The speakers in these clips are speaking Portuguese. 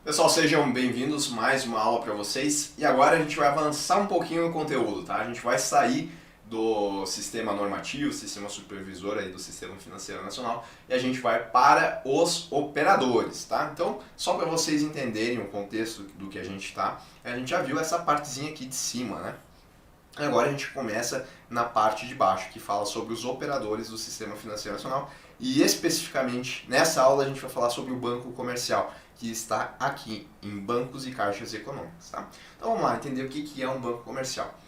Pessoal, sejam bem-vindos, mais uma aula para vocês. E agora a gente vai avançar um pouquinho no conteúdo, tá? A gente vai sair do sistema normativo, sistema supervisor aí do Sistema Financeiro Nacional, e a gente vai para os operadores, tá? Então, só para vocês entenderem o contexto do que a gente está, a gente já viu essa partezinha aqui de cima, né? Agora a gente começa na parte de baixo, que fala sobre os operadores do Sistema Financeiro Nacional, e especificamente nessa aula a gente vai falar sobre o banco comercial, que está aqui em bancos e caixas econômicas. Tá? Então vamos lá entender o que é um banco comercial.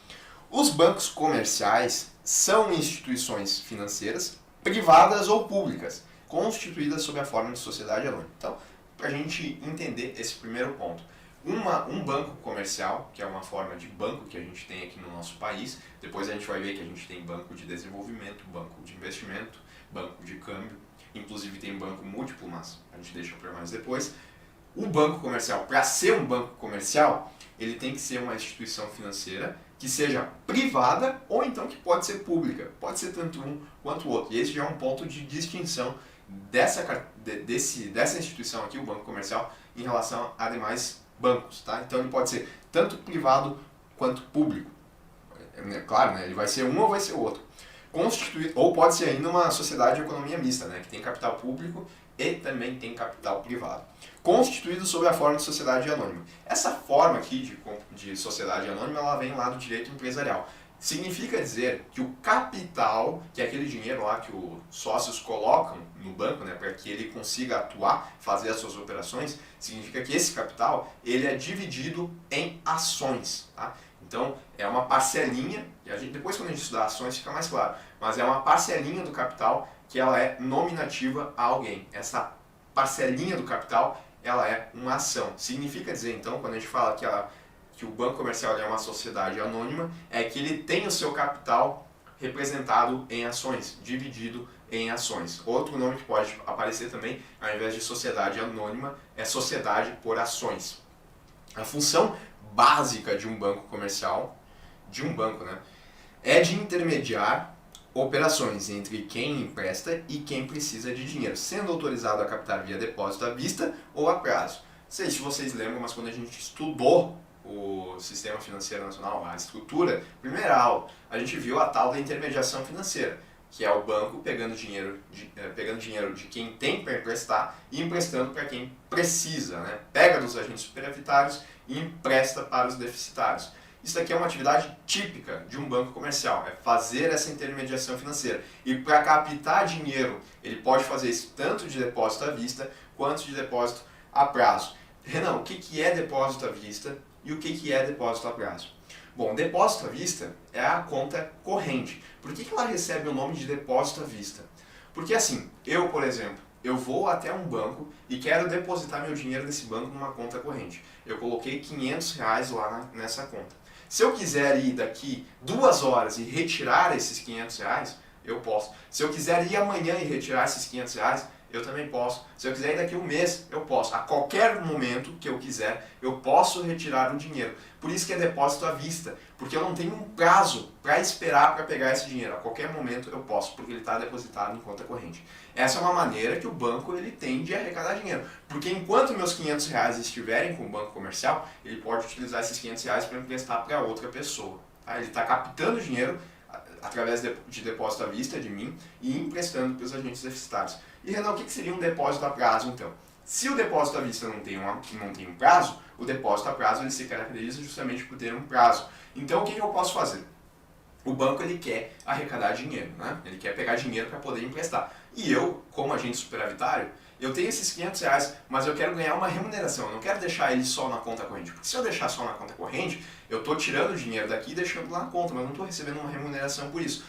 Os bancos comerciais são instituições financeiras privadas ou públicas, constituídas sob a forma de sociedade anônima. Então, para a gente entender esse primeiro ponto, um banco comercial, que é uma forma de banco que a gente tem aqui no nosso país, depois a gente vai ver que a gente tem banco de desenvolvimento, banco de investimento, banco de câmbio, inclusive tem banco múltiplo, mas a gente deixa para mais depois. O banco comercial, para ser um banco comercial, ele tem que ser uma instituição financeira que seja privada ou então que pode ser pública. Pode ser tanto um quanto o outro. E esse já é um ponto de distinção dessa instituição aqui, o banco comercial, em relação a demais bancos. Tá? Então ele pode ser tanto privado quanto público. Claro, né? Ele vai ser um ou vai ser o outro. Constituído, ou pode ser ainda uma sociedade de economia mista, né? Que tem capital público e também tem capital privado. Constituído sob a forma de sociedade anônima. Essa forma aqui de sociedade anônima, ela vem lá do direito empresarial. Significa dizer que o capital, que é aquele dinheiro lá que os sócios colocam no banco, né, para que ele consiga atuar, fazer as suas operações, significa que esse capital ele é dividido em ações. Tá? Então, é uma parcelinha, e depois quando a gente estudar ações fica mais claro, mas é uma parcelinha do capital que ela é nominativa a alguém. Essa parcelinha do capital, ela é uma ação. Significa dizer, então, quando a gente fala que o banco comercial é uma sociedade anônima, é que ele tem o seu capital representado em ações, dividido em ações. Outro nome que pode aparecer também, ao invés de sociedade anônima, é sociedade por ações. A função básica de um banco comercial, de um banco, né, é de intermediar operações entre quem empresta e quem precisa de dinheiro, sendo autorizado a captar via depósito à vista ou a prazo. Não sei se vocês lembram, mas quando a gente estudou o Sistema Financeiro Nacional, a estrutura, primeira aula, a gente viu a tal da intermediação financeira, que é o banco pegando dinheiro de quem tem para emprestar e emprestando para quem precisa, né? Pega dos agentes superavitários e empresta para os deficitários. Isso daqui é uma atividade típica de um banco comercial, é fazer essa intermediação financeira. E para captar dinheiro, ele pode fazer isso tanto de depósito à vista quanto de depósito a prazo. Renan, o que é depósito à vista e o que é depósito a prazo? Bom, depósito à vista é a conta corrente. Por que ela recebe o nome de depósito à vista? Porque assim, eu, por exemplo, eu vou até um banco e quero depositar meu dinheiro nesse banco numa conta corrente. Eu coloquei R$500 lá nessa conta. Se eu quiser ir daqui 2 horas e retirar esses R$500, eu posso. Se eu quiser ir amanhã e retirar esses R$500, eu também posso. Se eu quiser ir daqui 1 mês, eu posso. A qualquer momento que eu quiser, eu posso retirar o dinheiro. Por isso que é depósito à vista, porque eu não tenho um prazo para esperar para pegar esse dinheiro. A qualquer momento eu posso, porque ele está depositado em conta corrente. Essa é uma maneira que o banco ele tem de arrecadar dinheiro. Porque enquanto meus R$500 estiverem com o banco comercial, ele pode utilizar esses R$500 para emprestar para outra pessoa. Tá? Ele está captando dinheiro através de depósito à vista de mim e emprestando para os agentes deficitários. E Renan, o que seria um depósito a prazo então? Se o depósito à vista não tem um prazo, o depósito a prazo ele se caracteriza justamente por ter um prazo. Então o que eu posso fazer? O banco ele quer arrecadar dinheiro, né? Ele quer pegar dinheiro para poder emprestar. E eu, como agente superavitário, eu tenho esses R$500, mas eu quero ganhar uma remuneração, eu não quero deixar ele só na conta corrente. Porque se eu deixar só na conta corrente, eu estou tirando o dinheiro daqui e deixando lá na conta, mas não estou recebendo uma remuneração por isso.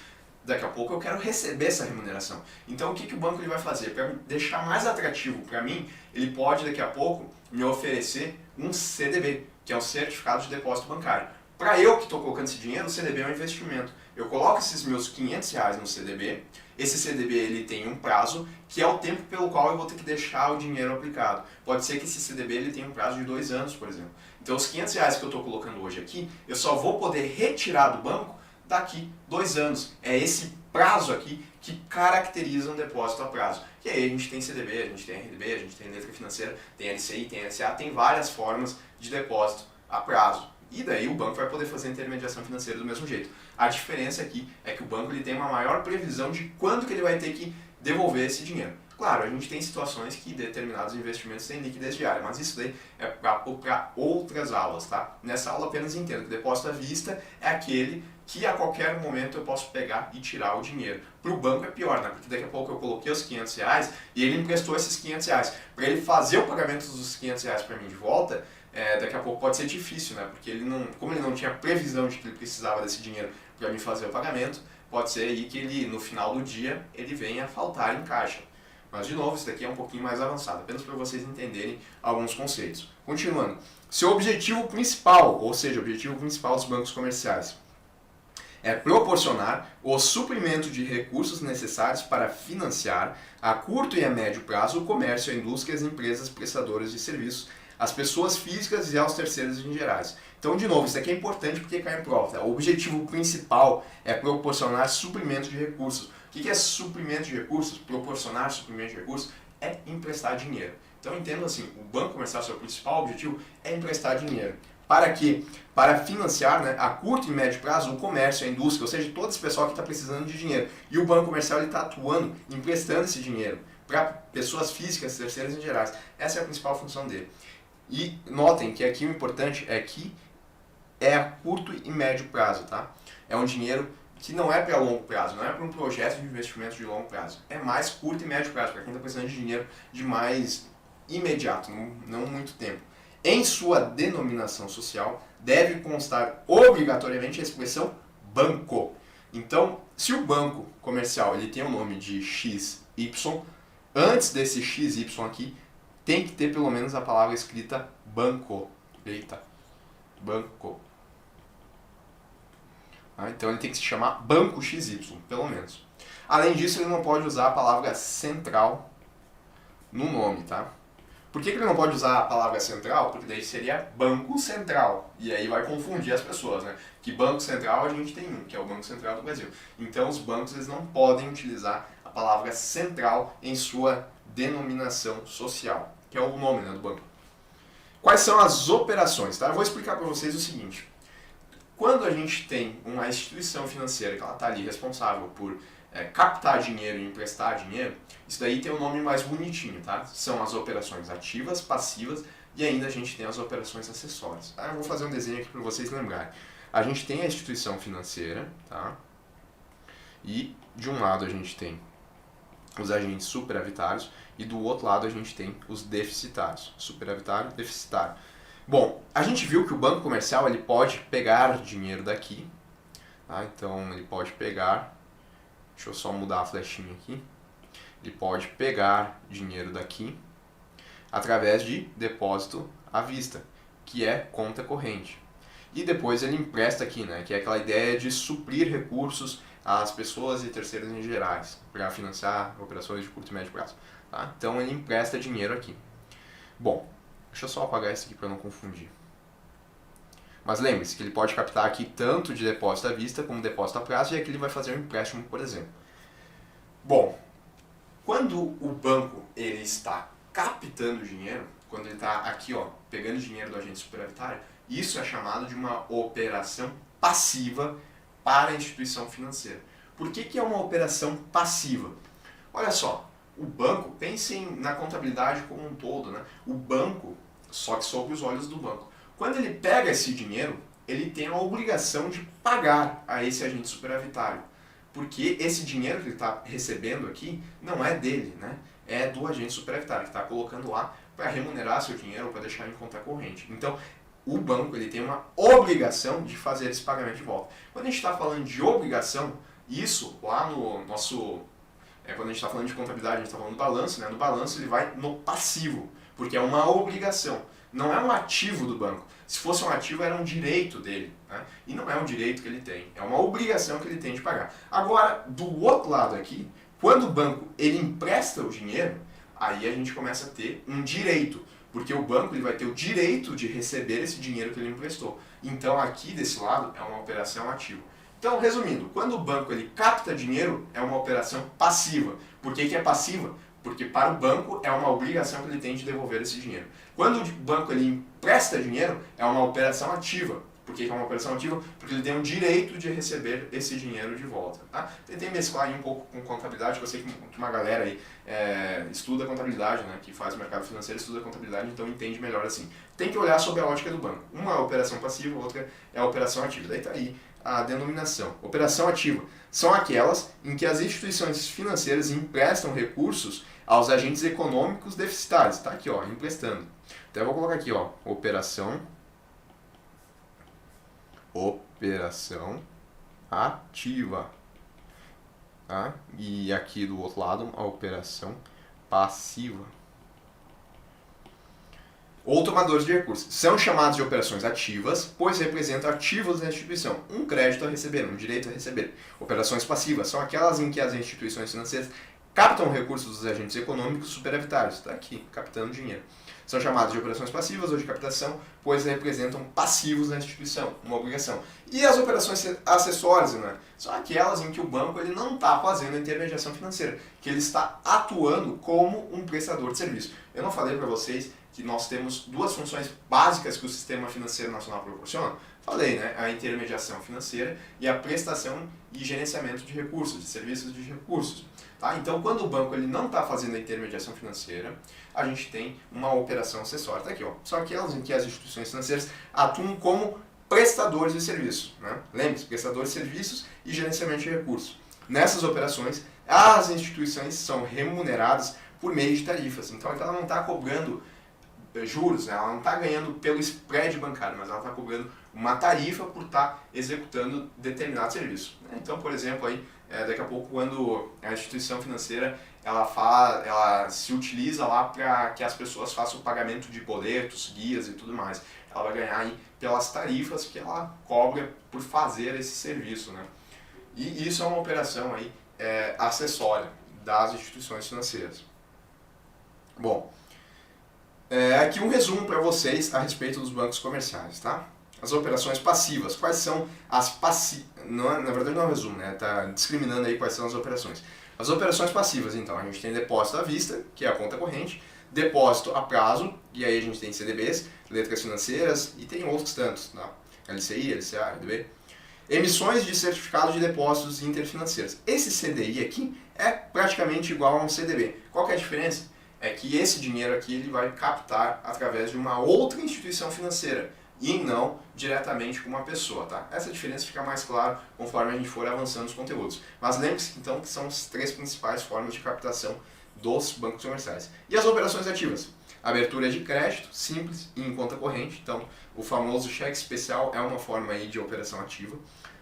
Daqui a pouco eu quero receber essa remuneração. Então o que o banco ele vai fazer? Para deixar mais atrativo para mim, ele pode daqui a pouco me oferecer um CDB, que é o Certificado de Depósito Bancário. Para eu que estou colocando esse dinheiro, o CDB é um investimento. Eu coloco esses meus R$500 no CDB, esse CDB ele tem um prazo, que é o tempo pelo qual eu vou ter que deixar o dinheiro aplicado. Pode ser que esse CDB ele tenha um prazo de 2 anos, por exemplo. Então os R$500 que eu estou colocando hoje aqui, eu só vou poder retirar do banco daqui 2 anos. É esse prazo aqui que caracteriza um depósito a prazo. E aí a gente tem CDB, a gente tem RDB, a gente tem letra financeira, tem LCI, tem LCA, tem várias formas de depósito a prazo. E daí o banco vai poder fazer intermediação financeira do mesmo jeito. A diferença aqui é que o banco ele tem uma maior previsão de quando que ele vai ter que devolver esse dinheiro. Claro, a gente tem situações que determinados investimentos têm liquidez diária, mas isso daí é para outras aulas, tá? Nessa aula apenas entenda que depósito à vista é aquele que a qualquer momento eu posso pegar e tirar o dinheiro. Para o banco é pior, né? Porque daqui a pouco eu coloquei os R$500 e ele emprestou esses R$500. Para ele fazer o pagamento dos R$500 para mim de volta, daqui a pouco pode ser difícil, né? Porque ele não, como ele não tinha previsão de que ele precisava desse dinheiro para me fazer o pagamento, pode ser aí que ele, no final do dia, ele venha a faltar em caixa. Mas, de novo, isso daqui é um pouquinho mais avançado, apenas para vocês entenderem alguns conceitos. Continuando. Seu objetivo principal, ou seja, o objetivo principal dos bancos comerciais, é proporcionar o suprimento de recursos necessários para financiar, a curto e a médio prazo, o comércio, a indústria e as empresas prestadoras de serviços, as pessoas físicas e aos terceiros em gerais. Então, de novo, isso aqui é importante porque cai em prova. Tá? O objetivo principal é proporcionar suprimento de recursos. O que é suprimento de recursos? Proporcionar suprimento de recursos é emprestar dinheiro. Então, entenda assim, o banco comercial, seu principal objetivo é emprestar dinheiro. Para quê? Para financiar, né, a curto e médio prazo o comércio, a indústria, ou seja, todo esse pessoal que está precisando de dinheiro. E o banco comercial está atuando, emprestando esse dinheiro para pessoas físicas, terceiras em gerais. Essa é a principal função dele. E notem que aqui o importante é que é a curto e médio prazo, tá? É um dinheiro que não é para longo prazo, não é para um projeto de investimento de longo prazo. É mais curto e médio prazo, para quem está precisando de dinheiro de mais imediato, não muito tempo. Em sua denominação social, deve constar obrigatoriamente a expressão banco. Então, se o banco comercial ele tem o nome de XY, antes desse XY aqui, tem que ter pelo menos a palavra escrita banco. Eita, banco. Então ele tem que se chamar Banco XY, pelo menos. Além disso, ele não pode usar a palavra central no nome, tá? Por que ele não pode usar a palavra central? Porque daí seria Banco Central. E aí vai confundir as pessoas, né? Que Banco Central a gente tem um, que é o Banco Central do Brasil. Então os bancos eles não podem utilizar a palavra central em sua denominação social, que é o nome, né, do banco. Quais são as operações? Tá? Eu vou explicar para vocês o seguinte. Quando a gente tem uma instituição financeira que ela está ali responsável por captar dinheiro e emprestar dinheiro, isso daí tem um nome mais bonitinho, tá? São as operações ativas, passivas e ainda a gente tem as operações acessórias. Tá? Eu vou fazer um desenho aqui para vocês lembrarem. A gente tem a instituição financeira, tá? E de um lado a gente tem os agentes superavitários e do outro lado a gente tem os deficitários. Superavitário e deficitário. Bom, a gente viu que o banco comercial ele pode pegar dinheiro daqui, tá? Então ele pode pegar, deixa eu só mudar a flechinha aqui, ele pode pegar dinheiro daqui através de depósito à vista, que é conta corrente. E depois ele empresta aqui, né? Que é aquela ideia de suprir recursos às pessoas e terceiros em gerais, para financiar operações de curto e médio prazo. Tá? Então ele empresta dinheiro aqui. Bom, deixa eu só apagar isso aqui para não confundir. Mas lembre-se que ele pode captar aqui tanto de depósito à vista como depósito a prazo e aqui ele vai fazer um empréstimo, por exemplo. Bom, quando o banco ele está captando dinheiro, quando ele está aqui ó, pegando dinheiro do agente superavitário, isso é chamado de uma operação passiva para a instituição financeira. Por que é uma operação passiva? Olha só, o banco, pensem na contabilidade como um todo, né? O banco, só que sob os olhos do banco. Quando ele pega esse dinheiro, ele tem a obrigação de pagar a esse agente superavitário. Porque esse dinheiro que ele está recebendo aqui não é dele, né? É do agente superavitário, que está colocando lá para remunerar seu dinheiro ou para deixar em conta corrente. Então, o banco ele tem uma obrigação de fazer esse pagamento de volta. Quando a gente está falando de obrigação, isso lá no nosso... quando a gente está falando de contabilidade, a gente está falando do balanço, né? No balanço ele vai no passivo, porque é uma obrigação. Não é um ativo do banco. Se fosse um ativo, era um direito dele. Né? E não é um direito que ele tem, é uma obrigação que ele tem de pagar. Agora, do outro lado aqui, quando o banco ele empresta o dinheiro, aí a gente começa a ter um direito. Porque o banco ele vai ter o direito de receber esse dinheiro que ele emprestou. Então aqui desse lado é uma operação ativa. Então, resumindo, quando o banco ele capta dinheiro, é uma operação passiva. Por que é passiva? Porque para o banco é uma obrigação que ele tem de devolver esse dinheiro. Quando o banco ele empresta dinheiro, é uma operação ativa. Por que é uma operação ativa? Porque ele tem o direito de receber esse dinheiro de volta. Tá? Tentei mesclar aí um pouco com contabilidade, que eu sei que uma galera aí estuda contabilidade, né, que faz mercado financeiro, estuda contabilidade, então entende melhor assim. Tem que olhar sob a ótica do banco. Uma é a operação passiva, outra é a operação ativa. Daí está aí a denominação. Operação ativa são aquelas em que as instituições financeiras emprestam recursos aos agentes econômicos deficitários. Está aqui, ó, emprestando. Então eu vou colocar aqui, ó, operação ativa. Tá? E aqui do outro lado, a operação passiva. Ou tomadores de recursos. São chamados de operações ativas, pois representam ativos da instituição, um crédito a receber, um direito a receber. Operações passivas são aquelas em que as instituições financeiras captam recursos dos agentes econômicos superavitários. Está aqui, captando dinheiro. São chamadas de operações passivas ou de captação, pois representam passivos da instituição, uma obrigação. E as operações acessórias, né? São aquelas em que o banco ele não está fazendo a intermediação financeira, que ele está atuando como um prestador de serviço. Eu não falei para vocês que nós temos duas funções básicas que o sistema financeiro nacional proporciona? Falei, né? A intermediação financeira e a prestação e gerenciamento de recursos, de serviços de recursos. Tá? Então, quando o banco ele não está fazendo a intermediação financeira, a gente tem uma operação acessória. Está aqui, ó. São aquelas em que as instituições financeiras atuam como prestadores de serviços. Né? Lembre-se, prestadores de serviços e gerenciamento de recursos. Nessas operações, as instituições são remuneradas por meio de tarifas. Então, ela não está cobrando juros, né? Ela não está ganhando pelo spread bancário, mas ela está cobrando uma tarifa por estar executando determinado serviço. Então, por exemplo, aí, daqui a pouco, quando a instituição financeira ela se utiliza lá para que as pessoas façam o pagamento de boletos, guias e tudo mais, ela vai ganhar aí pelas tarifas que ela cobra por fazer esse serviço, né? E isso é uma operação aí, acessória das instituições financeiras. Bom, aqui um resumo para vocês a respeito dos bancos comerciais, tá? As operações passivas. Quais são as passivas? Na verdade não é um resumo, né? Tá discriminando aí quais são as operações. As operações passivas, então, a gente tem depósito à vista, que é a conta corrente, depósito a prazo, e aí a gente tem CDBs, letras financeiras, e tem outros tantos, tá? LCI, LCA, LDB. Emissões de certificados de depósitos interfinanceiros. Esse CDI aqui é praticamente igual a um CDB. Qual que é a diferença? É que esse dinheiro aqui ele vai captar através de uma outra instituição financeira e não diretamente com uma pessoa, tá? Essa diferença fica mais clara conforme a gente for avançando nos conteúdos. Mas lembre-se então que são as três principais formas de captação dos bancos comerciais. E as operações ativas? Abertura de crédito, simples e em conta corrente. Então, o famoso cheque especial é uma forma aí de operação ativa.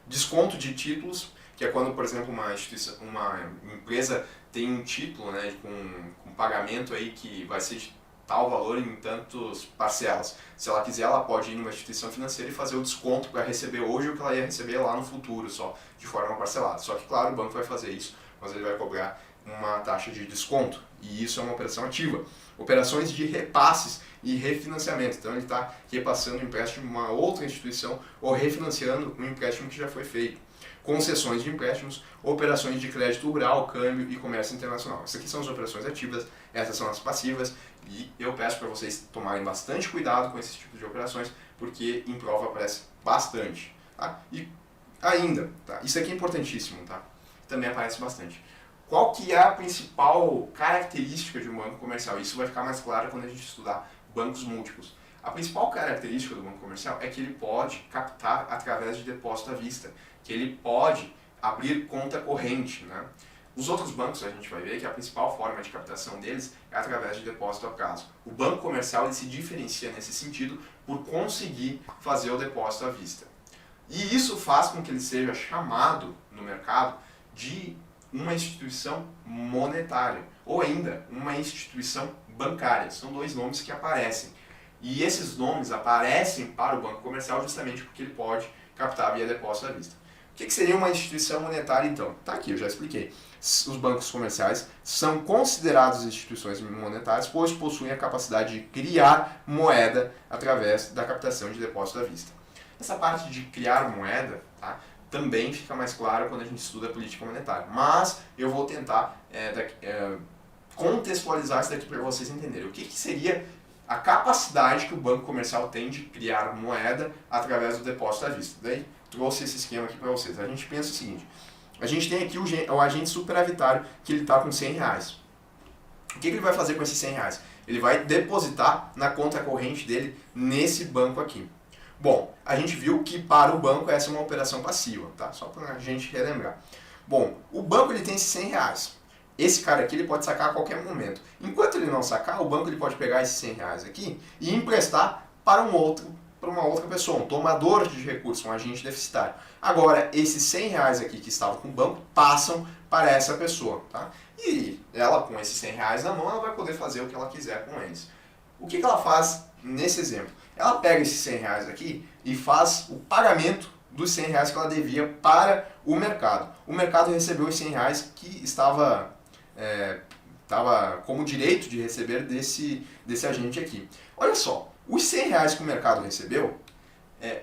Desconto de títulos, que é quando, por exemplo, uma empresa tem um título, né, com pagamento aí que vai ser de tal valor em tantos parcelas. Se ela quiser, ela pode ir numa instituição financeira e fazer o desconto para receber hoje o que ela ia receber lá no futuro, só de forma parcelada. Só que, claro, o banco vai fazer isso, mas ele vai cobrar uma taxa de desconto. E isso é uma operação ativa. Operações de repasses e refinanciamento. Então, ele está repassando o empréstimo de uma outra instituição ou refinanciando um empréstimo que já foi feito. Concessões de empréstimos, operações de crédito rural, câmbio e comércio internacional. Essas aqui são as operações ativas, essas são as passivas, e eu peço para vocês tomarem bastante cuidado com esses tipos de operações, porque em prova aparece bastante. Tá? E ainda, tá? Isso aqui é importantíssimo, tá? Também aparece bastante. Qual que é a principal característica de um banco comercial? Isso vai ficar mais claro quando a gente estudar bancos múltiplos. A principal característica do banco comercial é que ele pode captar através de depósito à vista, que ele pode abrir conta corrente, né? Os outros bancos a gente vai ver que a principal forma de captação deles é através de depósito a prazo. O banco comercial ele se diferencia nesse sentido por conseguir fazer o depósito à vista. E isso faz com que ele seja chamado no mercado de uma instituição monetária ou ainda uma instituição bancária. São dois nomes que aparecem. E esses nomes aparecem para o banco comercial justamente porque ele pode captar via depósito à vista. O que seria uma instituição monetária, então? Está aqui, eu já expliquei. Os bancos comerciais são considerados instituições monetárias, pois possuem a capacidade de criar moeda através da captação de depósito à vista. Essa parte de criar moeda, tá? também fica mais claro quando a gente estuda política monetária. Mas eu vou tentar contextualizar isso daqui para vocês entenderem. O que seria a capacidade que o banco comercial tem de criar moeda através do depósito à vista. Daí trouxe esse esquema aqui para vocês. A gente pensa o seguinte, a gente tem aqui o agente superavitário que ele está com R$100. O que ele vai fazer com esses R$100? Ele vai depositar na conta corrente dele nesse banco aqui. Bom, a gente viu que para o banco essa é uma operação passiva, tá? Só para a gente relembrar. Bom, o banco ele tem esses R$100. Esse cara aqui ele pode sacar a qualquer momento. Enquanto ele não sacar, o banco ele pode pegar esses R$100 aqui e emprestar para uma outra pessoa, um tomador de recursos, um agente deficitário. Agora, esses R$100 aqui que estavam com o banco passam para essa pessoa, tá? E ela, com esses R$100 na mão, ela vai poder fazer o que ela quiser com eles. O que ela faz nesse exemplo? Ela pega esses R$100 aqui e faz o pagamento dos R$100 que ela devia para o mercado. O mercado recebeu os R$100 que estava como direito de receber desse agente aqui. Olha só, os R$100 que o mercado recebeu,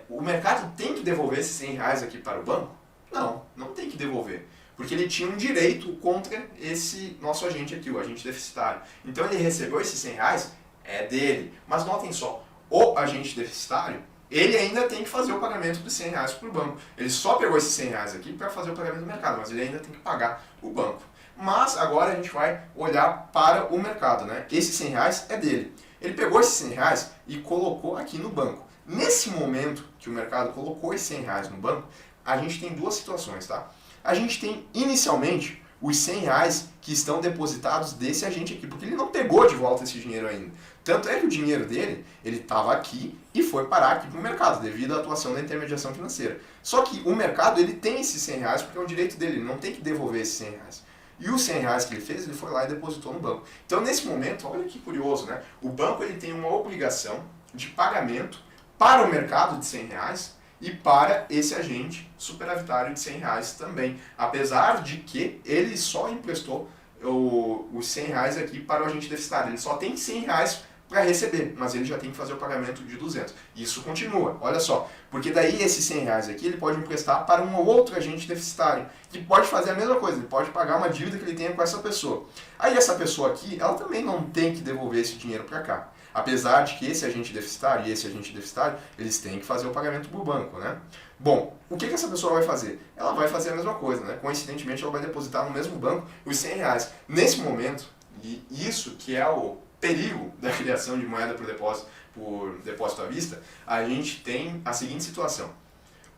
o mercado tem que devolver esses R$100 aqui para o banco? Não, não tem que devolver. Porque ele tinha um direito contra esse nosso agente aqui, o agente deficitário. Então ele recebeu esses R$100, é dele. Mas notem só, o agente deficitário, ele ainda tem que fazer o pagamento dos R$100 para o banco. Ele só pegou esses R$100 aqui para fazer o pagamento do mercado, mas ele ainda tem que pagar o banco. Mas agora a gente vai olhar para o mercado, né? Esses R$100 é dele. Ele pegou esses R$100 e colocou aqui no banco. Nesse momento que o mercado colocou esses R$100 no banco, a gente tem duas situações, tá? A gente tem inicialmente os R$100 que estão depositados desse agente aqui, porque ele não pegou de volta esse dinheiro ainda. Tanto é que o dinheiro dele, ele estava aqui e foi parar aqui para o mercado, devido à atuação da intermediação financeira. Só que o mercado, ele tem esses R$100 porque é um direito dele, ele não tem que devolver esses R$100. E os R$100 que ele fez, ele foi lá e depositou no banco. Então, nesse momento, olha que curioso, né? O banco ele tem uma obrigação de pagamento para o mercado de R$100 e para esse agente superavitário de R$100 também. Apesar de que ele só emprestou os R$100 aqui para o agente deficitário. Ele só tem R$100 para receber, mas ele já tem que fazer o pagamento de 200. Isso continua, olha só. Porque daí esses R$100 aqui ele pode emprestar para um outro agente deficitário, que pode fazer a mesma coisa, ele pode pagar uma dívida que ele tenha com essa pessoa. Aí essa pessoa aqui, ela também não tem que devolver esse dinheiro para cá. Apesar de que esse agente deficitário e esse agente deficitário, eles têm que fazer o pagamento para o banco, né? Bom, o que essa pessoa vai fazer? Ela vai fazer a mesma coisa, né? Coincidentemente, ela vai depositar no mesmo banco os R$100. Nesse momento, e isso que é o perigo da criação de moeda por depósito à vista, a gente tem a seguinte situação.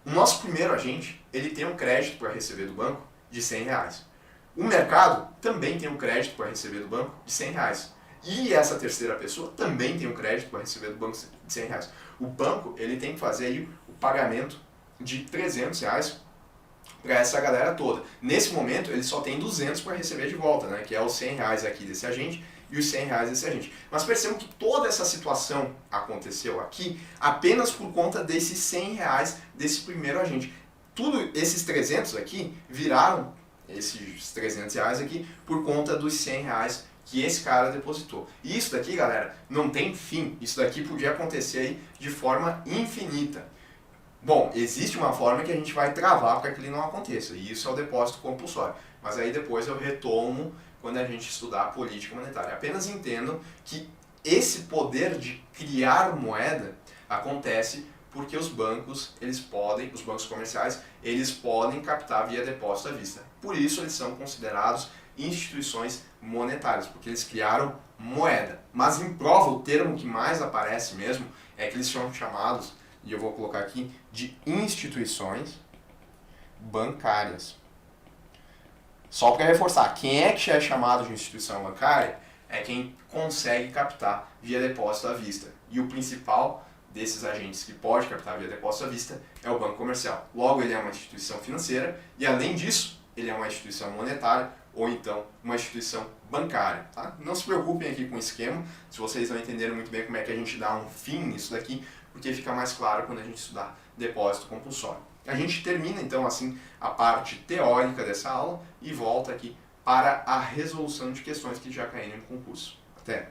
O nosso primeiro agente, ele tem um crédito para receber do banco de R$100. O mercado também tem um crédito para receber do banco de R$100. E essa terceira pessoa também tem um crédito para receber do banco de R$100. O banco, ele tem que fazer aí o pagamento de R$300 para essa galera toda. Nesse momento, ele só tem 200 para receber de volta, né? Que é os R$100 aqui desse agente e os R$100 desse agente. Mas percebam que toda essa situação aconteceu aqui apenas por conta desses R$100 desse primeiro agente. Tudo esses 300 aqui viraram esses R$300 aqui por conta dos R$100 que esse cara depositou. E isso daqui, galera, não tem fim. Isso daqui podia acontecer aí de forma infinita. Bom, existe uma forma que a gente vai travar para que ele não aconteça, e isso é o depósito compulsório. Mas aí depois eu retomo quando a gente estudar a política monetária. Apenas entendam que esse poder de criar moeda acontece porque os bancos comerciais, eles podem captar via depósito à vista. Por isso eles são considerados instituições monetárias, porque eles criaram moeda. Mas em prova, o termo que mais aparece mesmo é que eles são chamados, e eu vou colocar aqui, de instituições bancárias. Só para reforçar, quem é que é chamado de instituição bancária é quem consegue captar via depósito à vista. E o principal desses agentes que pode captar via depósito à vista é o banco comercial. Logo, ele é uma instituição financeira e, além disso, ele é uma instituição monetária ou então uma instituição bancária. Tá? Não se preocupem aqui com o esquema, se vocês não entenderam muito bem como é que a gente dá um fim nisso daqui, porque fica mais claro quando a gente estudar depósito compulsório. A gente termina então assim a parte teórica dessa aula e volta aqui para a resolução de questões que já caíram no concurso. Até!